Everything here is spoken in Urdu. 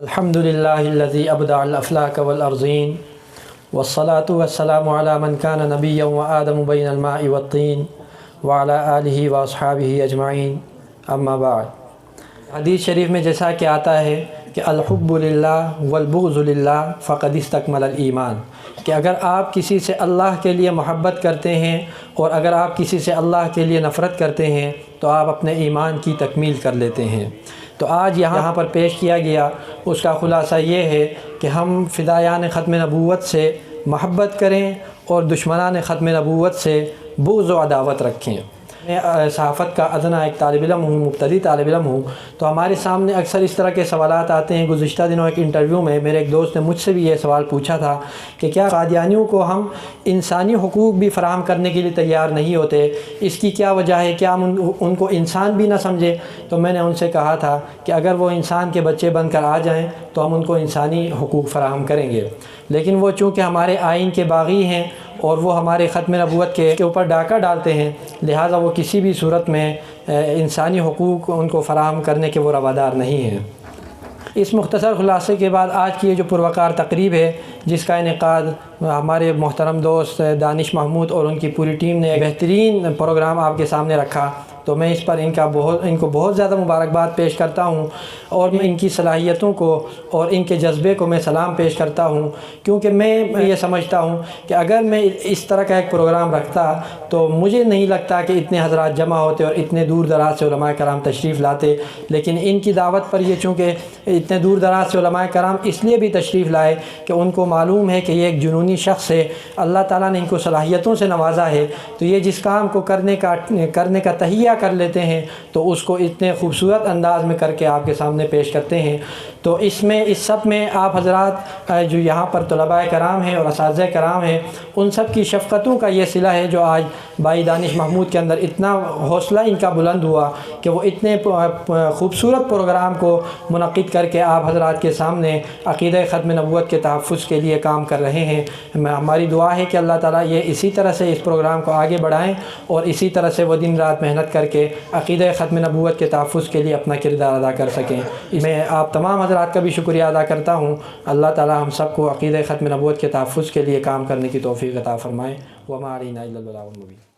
الحمدللہ ابدع الافلاک والارضین والصلاة والسلام علی من کان نبیا وآدم بین الماء والطین وعلی آلہ واصحابہ اجمعین اما بعد۔ حدیث شریف میں جیسا کہ آتا ہے کہ الحب للہ والبغض للہ فقد استکمل الایمان، کہ اگر آپ کسی سے اللہ کے لیے محبت کرتے ہیں اور اگر آپ کسی سے اللہ کے لیے نفرت کرتے ہیں تو آپ اپنے ایمان کی تکمیل کر لیتے ہیں۔ تو آج یہاں پر پیش کیا گیا اس کا خلاصہ یہ ہے کہ ہم فدایان ختم نبوت سے محبت کریں اور دشمنان ختم نبوت سے بغض و عداوت رکھیں۔ میں صحافت کا ادنا ایک طالب علم ہوں، مبتدی طالب علم ہوں، تو ہمارے سامنے اکثر اس طرح کے سوالات آتے ہیں۔ گزشتہ دنوں ایک انٹرویو میں میرے ایک دوست نے مجھ سے بھی یہ سوال پوچھا تھا کہ کیا قادیانیوں کو ہم انسانی حقوق بھی فراہم کرنے کے لیے تیار نہیں ہوتے، اس کی کیا وجہ ہے، کیا ہم ان کو انسان بھی نہ سمجھے؟ تو میں نے ان سے کہا تھا کہ اگر وہ انسان کے بچے بن کر آ جائیں تو ہم ان کو انسانی حقوق فراہم کریں گے، لیکن وہ چونکہ ہمارے آئین کے باغی ہیں اور وہ ہمارے ختم نبوت کے اوپر ڈاکہ ڈالتے ہیں، لہٰذا وہ کسی بھی صورت میں انسانی حقوق ان کو فراہم کرنے کے وہ روادار نہیں ہیں۔ اس مختصر خلاصے کے بعد آج کی یہ جو پروقار تقریب ہے، جس کا انعقاد ہمارے محترم دوست دانش محمود اور ان کی پوری ٹیم نے ایک بہترین پروگرام آپ کے سامنے رکھا، تو میں اس پر ان کو بہت زیادہ مبارکباد پیش کرتا ہوں اور میں ان کی صلاحیتوں کو اور ان کے جذبے کو میں سلام پیش کرتا ہوں، کیونکہ میں یہ سمجھتا ہوں کہ اگر میں اس طرح کا ایک پروگرام رکھتا تو مجھے نہیں لگتا کہ اتنے حضرات جمع ہوتے اور اتنے دور دراز سے علماء کرام تشریف لاتے، لیکن ان کی دعوت پر یہ چونکہ اتنے دور دراز سے علماء کرام اس لیے بھی تشریف لائے کہ ان کو معلوم ہے کہ یہ ایک جنونی شخص ہے، اللہ تعالیٰ نے ان کو صلاحیتوں سے نوازا ہے، تو یہ جس کام کو کرنے کا تہیہ کر لیتے ہیں تو اس کو اتنے خوبصورت انداز میں کر کے آپ کے سامنے پیش کرتے ہیں۔ تو اس سب میں آپ حضرات جو یہاں پر طلباء کرام ہیں اور اساتذہ کرام ہیں، ان سب کی شفقتوں کا یہ صلہ ہے جو آج بھائی دانش محمود کے اندر اتنا حوصلہ ان کا بلند ہوا کہ وہ اتنے خوبصورت پروگرام کو منعقد کر کے آپ حضرات کے سامنے عقیدہ ختم نبوت کے تحفظ کے لیے کام کر رہے ہیں۔ ہماری دعا ہے کہ اللہ تعالیٰ یہ اسی طرح سے اس پروگرام کو آگے بڑھائیں اور اسی طرح سے وہ دن رات محنت کر کے عقیدہ ختم نبوت کے تحفظ کے لیے اپنا کردار ادا کر سکیں۔ میں آپ تمام حضرات کا بھی شکریہ ادا کرتا ہوں۔ اللہ تعالیٰ ہم سب کو عقیدہ ختم نبوت کے تحفظ کے لیے کام کرنے کی توفیق عطا فرمائے۔ وما علینا الا البلاغ المبین۔